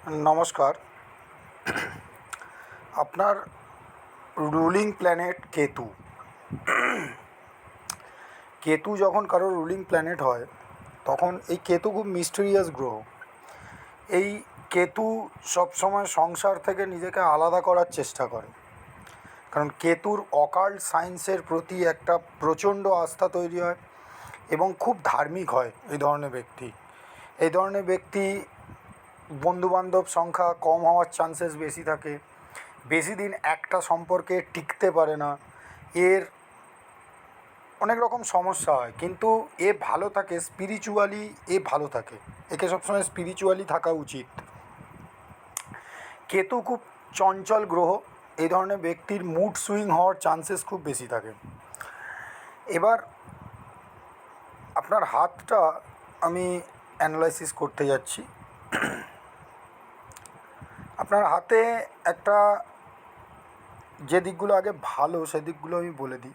नमस्कार। আপনার ruling planet Ketu. Ketu যখন কারোর রুলিং প্ল্যানেট হয় তখন এই কেতু খুব মিস্টেরিয়াস গ্রহ। এই কেতু সবসময় সংসার থেকে নিজেকে আলাদা করার চেষ্টা করে, কারণ কেতুর অকাল্ট সায়েন্সের প্রতি একটা প্রচণ্ড আস্থা তৈরি হয় এবং খুব ধার্মিক হয় এই ধরনের ব্যক্তি বন্ধুবান্ধব সংখ্যা কম হওয়ার চান্সেস বেশি থাকে, বেশি দিন একটা সম্পর্কে টিকতে পারে না, এর অনেক রকম সমস্যা হয়। কিন্তু এ ভালো থাকে স্পিরিচুয়ালি, ভালো থাকে, একে সবসময় স্পিরিচুয়ালি থাকা উচিত। কেতু খুব চঞ্চল গ্রহ, এই ধরনের ব্যক্তির মুড সুইং হওয়ার চান্সেস খুব বেশি থাকে। এবার আপনার হাতটা আমি অ্যানালাইসিস করতে যাচ্ছি। আপনার হাতে একটা যে দিকগুলো আগে ভালো সেদিকগুলো আমি বলে দিই।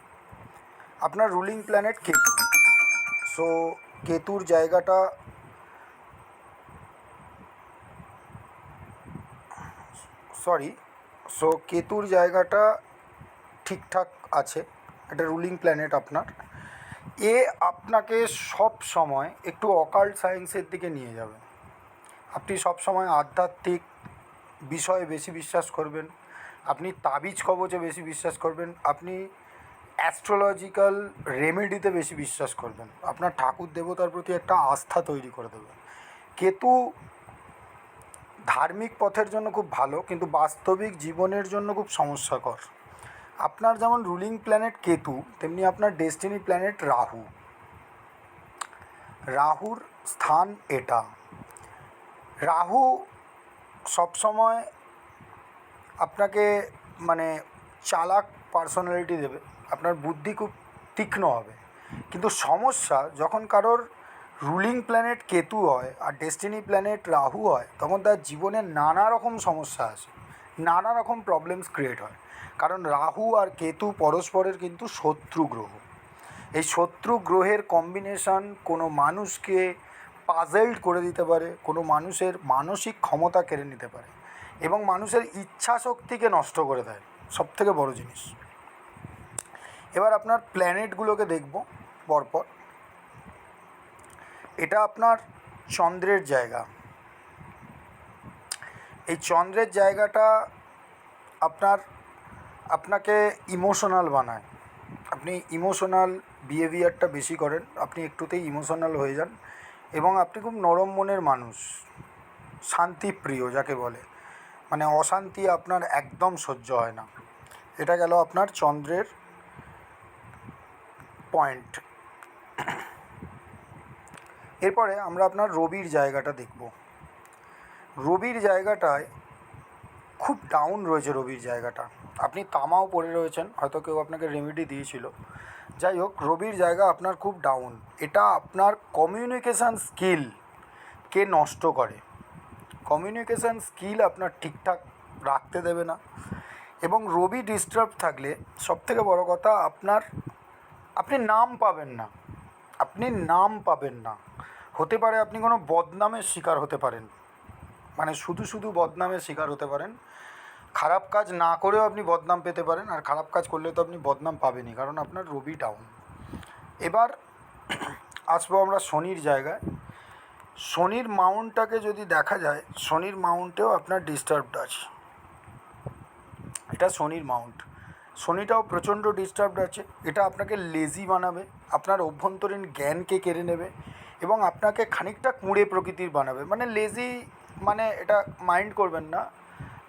আপনার রুলিং প্ল্যানেট কেতু। সো কেতুর জায়গাটা কেতুর জায়গাটা ঠিকঠাক আছে। একটা রুলিং প্ল্যানেট আপনার, আপনাকে সব সময় একটু অকাল্ট সায়েন্সের দিকে নিয়ে যাবে। আপনি সব সময় আধ্যাত্মিক বিষয়ে বেশি বিশ্বাস করবেন, আপনি তাবিজ কবচে বেশি বিশ্বাস করবেন, আপনি অ্যাস্ট্রোলজিক্যাল রেমেডিতে বেশি বিশ্বাস করবেন, আপনার ঠাকুর দেবতার প্রতি একটা আস্থা তৈরি করে দেবে। কেতু ধার্মিক পথের জন্য খুব ভালো, কিন্তু বাস্তবিক জীবনের জন্য খুব সমস্যাকর। আপনার যেমন রুলিং প্ল্যানেট কেতু, তেমনি আপনার ডেস্টিনি প্ল্যানেট রাহু। রাহুর স্থান এটা। রাহু সবসময় আপনাকে চালাক পার্সোনালিটি দেবে, আপনার বুদ্ধি খুব তীক্ষ্ণ হবে। কিন্তু সমস্যা যখন কারোর রুলিং প্ল্যানেট কেতু হয় আর ডেস্টিনি প্ল্যানেট রাহু হয়, তখন তার জীবনে নানা রকম সমস্যা আসে, নানা রকম প্রবলেমস ক্রিয়েট হয়। কারণ রাহু আর কেতু পরস্পরের কিন্তু শত্রু গ্রহ। এই শত্রু গ্রহের কম্বিনেশন কোনো মানুষকে পাজেলড করে দিতে পারে, কোনো মানুষের মানসিক ক্ষমতা কেড়ে নিতে পারে এবং মানুষের ইচ্ছা শক্তিকে নষ্ট করে দেয়, সবথেকে বড় জিনিস। এবার আপনার প্ল্যানেটগুলোকে দেখব পরপর। এটা আপনার চন্দ্রের জায়গা। এই চন্দ্রের জায়গাটা আপনাকে ইমোশনাল বানায়। আপনি ইমোশনাল বিহেভিয়ারটা বেশি করেন, আপনি একটুতেই ইমোশনাল হয়ে যান এবং আপনি খুব নরম মনের মানুষ, শান্তিপ্রিয় যাকে বলে, অশান্তি আপনার একদম সহ্য হয় না। এটা গেল আপনার চন্দ্রের পয়েন্ট। এরপরে আমরা আপনার রবির জায়গাটা দেখব। রবির জায়গাটায় খুব ডাউন রয়েছে। রবির জায়গাটা আপনি তামাও পড়ে রয়েছেন, হয়তো কেউ আপনাকে রেমেডি দিয়েছিল। যাই হোক, রবির জায়গা আপনার খুব ডাউন। এটা আপনার কমিউনিকেশান স্কিলকে নষ্ট করে। কমিউনিকেশান স্কিল আপনার ঠিকঠাক রাখতে দেবে না। এবং রবি ডিস্টার্ব থাকলে সবথেকে বড় কথা, আপনি নাম পাবেন না। হতে পারে আপনি কোনো বদনামের শিকার হতে পারেন, শুধু বদনামের শিকার হতে পারেন। খারাপ কাজ না করেও আপনি বদনাম পেতে পারেন, আর খারাপ কাজ করলে তো আপনি বদনাম পাবেনই, কারণ আপনার রবি ডাউন। এবার আসবো আমরা শনির জায়গায়। শনির মাউন্টটাকে যদি দেখা যায়, শনির মাউন্টেও আপনার ডিস্টার্বড আছে। এটা শনির মাউন্ট। শনিটাও প্রচণ্ড ডিস্টার্বড আছে। এটা আপনাকে লেজি বানাবে, আপনার অভ্যন্তরীণ জ্ঞানকে কেড়ে নেবে এবং আপনাকে খানিকটা কুঁড়ে প্রকৃতির বানাবে। লেজি এটা মাইন্ড করবেন না।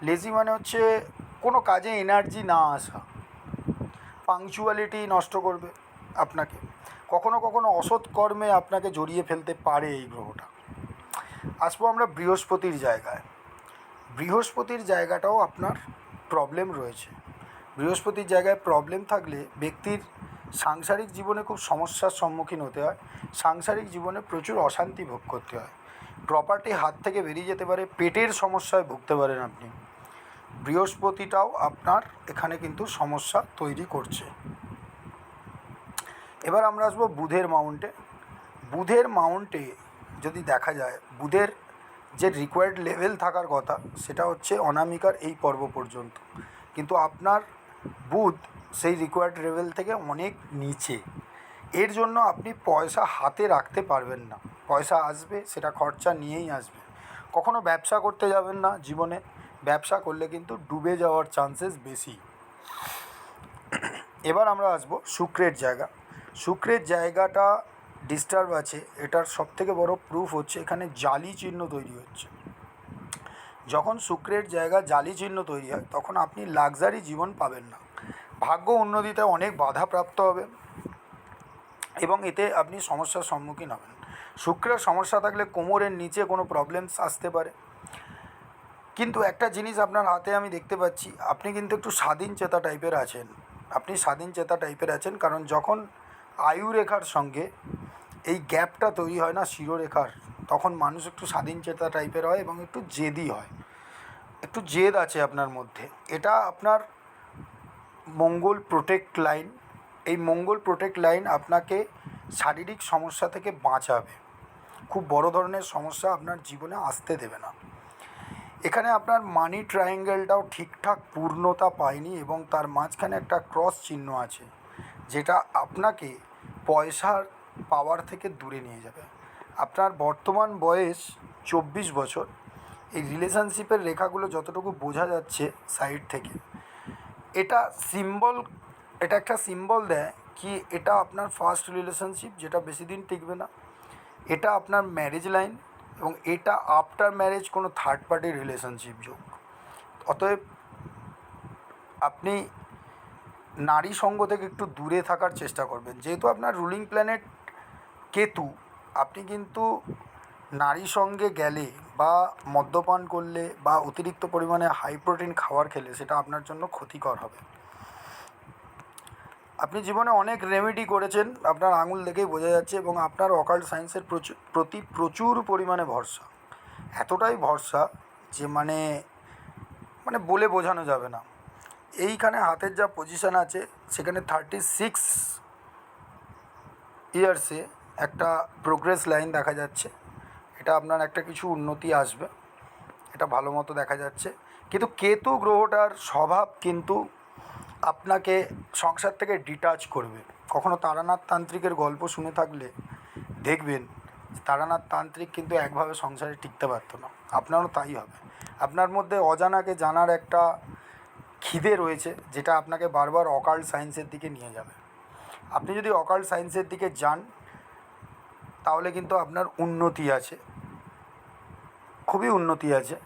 লেজি হচ্ছে কোনো কাজে এনার্জি না আসা, পাংচুয়ালিটি নষ্ট করবে আপনাকে, কখনো কখনো অসৎ কর্মে আপনাকে জড়িয়ে ফেলতে পারে এই গ্রহটা। আসবো আমরা বৃহস্পতির জায়গায়। বৃহস্পতির জায়গাটাও আপনার প্রবলেম রয়েছে। বৃহস্পতির জায়গায় প্রবলেম থাকলে ব্যক্তির সাংসারিক জীবনে খুব সমস্যার সম্মুখীন হতে হয়, সাংসারিক জীবনে প্রচুর অশান্তি ভোগ করতে হয়, প্রপার্টি হাত থেকে বেরিয়ে যেতে পারে, পেটের সমস্যায় ভুগতে পারেন আপনি। বৃহস্পতিটাও আপনার এখানে কিন্তু সমস্যা তৈরি করছে। এবার আমরা আসবো বুধের মাউন্টে। বুধের মাউন্টে যদি দেখা যায়, বুধের যে রিকোয়ার্ড লেভেল থাকার কথা সেটা হচ্ছে অনামিকার এই পর্ব পর্যন্ত, কিন্তু আপনার বুধ সেই রিকোয়ার্ড লেভেল থেকে অনেক নিচে। এর জন্য আপনি পয়সা হাতে রাখতে পারবেন না, পয়সা আসবে সেটা খরচা নিয়েই আসবে। কখনো ব্যবসা করতে যাবেন না জীবনে, ব্যবসা করলে কিন্তু ডুবে যাওয়ার চান্সেস বেশি। এবার আমরা আসবো শুক্রের জায়গা। শুক্রের জায়গাটা ডিস্টার্ব আছে, এটার সবথেকে বড় প্রুফ হচ্ছে এখানে জালি চিহ্ন তৈরি হচ্ছে। যখন শুক্রের জায়গা জালি চিহ্ন তৈরি হয় তখন আপনি লাক্সারি জীবন পাবেন না, ভাগ্য উন্নতিতে অনেক বাধাপ্রাপ্ত হবে এবং এতে আপনি সমস্যার সম্মুখীন হবেন। শুক্রের সমস্যা থাকলে কোমরের নিচে কোনো প্রবলেমস আসতে পারে। কিন্তু একটা জিনিস আপনার হাতে আমি দেখতে পাচ্ছি, আপনি কিন্তু একটু স্বাধীন চেতা টাইপের আছেন। আপনি স্বাধীন চেতা টাইপের আছেন, কারণ যখন আয়ুরেখার সঙ্গে এই গ্যাপটা তৈরি হয় না শিরোরেখার, তখন মানুষ একটু স্বাধীন চেতা টাইপের হয় এবং একটু জেদি হয়, একটু জেদ আছে আপনার মধ্যে। এটা আপনার মঙ্গল প্রোটেক্ট লাইন। এই মঙ্গল প্রোটেক্ট লাইন আপনাকে শারীরিক সমস্যা থেকে বাঁচাবে, খুব বড় ধরনের সমস্যা আপনার জীবনে আসতে দেবে না। এখানে আপনার মানি ট্রায়াঙ্গেলটাও ঠিকঠাক পূর্ণতা পায়নি এবং তার মাঝখানে একটা ক্রস চিহ্ন আছে, যেটা আপনাকে পয়সার পাওয়ার থেকে দূরে নিয়ে যাবে। আপনার বর্তমান বয়স 24 বছর। এই রিলেশনশিপের রেখাগুলো যতটুকু বোঝা যাচ্ছে সাইড থেকে, এটা সিম্বল, এটা একটা সিম্বল দেয় কি এটা আপনার ফার্স্ট রিলেশনশিপ যেটা বেশি দিন টিকবে না, এটা আপনার ম্যারেজ লাইন, এবং এটা আফটার ম্যারেজ কোনো থার্ড পার্টি রিলেশনশিপ যোগ। অতএব আপনি নারী সঙ্গ থেকে একটু দূরে থাকার চেষ্টা করবেন। যেহেতু আপনার রুলিং প্ল্যানেট কেতু, আপনি কিন্তু নারী সঙ্গে গেলে বা মদ্যপান করলে বা অতিরিক্ত পরিমাণে হাই প্রোটিন খাবার খেলে সেটা আপনার জন্য ক্ষতিকর হবে। আপনি জীবনে অনেক রেমেডি করেছেন, আপনার আঙুল দেখেই বোঝা যাচ্ছে, এবং আপনার অকাল্ট সায়েন্সের প্রতি প্রচুর পরিমাণে ভরসা, এতটাই ভরসা যে মানে বলে বোঝানো যাবে না। এইখানে হাতের যা পজিশান আছে সেখানে 36 ইয়ার্সে একটা প্রোগ্রেস লাইন দেখা যাচ্ছে। এটা আপনার একটা কিছু উন্নতি আসবে, এটা ভালো মতো দেখা যাচ্ছে। কিন্তু কেতু গ্রহটার স্বভাব কিন্তু আপনাকে সংসার থেকে ডিটাচ করবে। কখনো তারানাথ তান্ত্রিকের গল্প শুনে থাকলে দেখবেন তারানাথ তান্ত্রিক কিন্তু একভাবে সংসারে টিকতে পারতো না, আপনারও তাই হবে। আপনার মধ্যে অজানাকে জানার একটা খিদে রয়েছে, যেটা আপনাকে বারবার অকাল্ট সায়েন্সের দিকে নিয়ে যাবে। আপনি যদি অকাল্ট সায়েন্সের দিকে যান তাহলে কিন্তু আপনার উন্নতি আছে, খুবই উন্নতি আছে,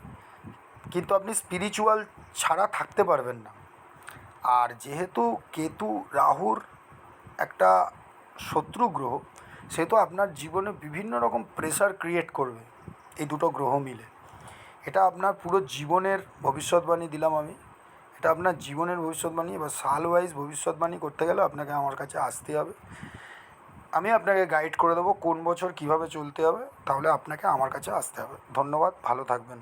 কিন্তু আপনি স্পিরিচুয়াল ছাড়া থাকতে পারবেন না। আর যেহেতু কেতু রাহুর একটা শত্রু গ্রহ, সেহেতু আপনার জীবনে বিভিন্ন রকম প্রেশার ক্রিয়েট করবে এই দুটো গ্রহ মিলে। এটা আপনার পুরো জীবনের ভবিষ্যৎবাণী দিলাম আমি, এটা আপনার জীবনের ভবিষ্যৎবাণী। এবার সাল ওয়াইজ ভবিষ্যৎবাণী করতে গেলে আপনাকে আমার কাছে আসতে হবে, আমি আপনাকে গাইড করে দেবো কোন বছর কীভাবে চলতে হবে, তাহলে আপনাকে আমার কাছে আসতে হবে। ধন্যবাদ, ভালো থাকবেন।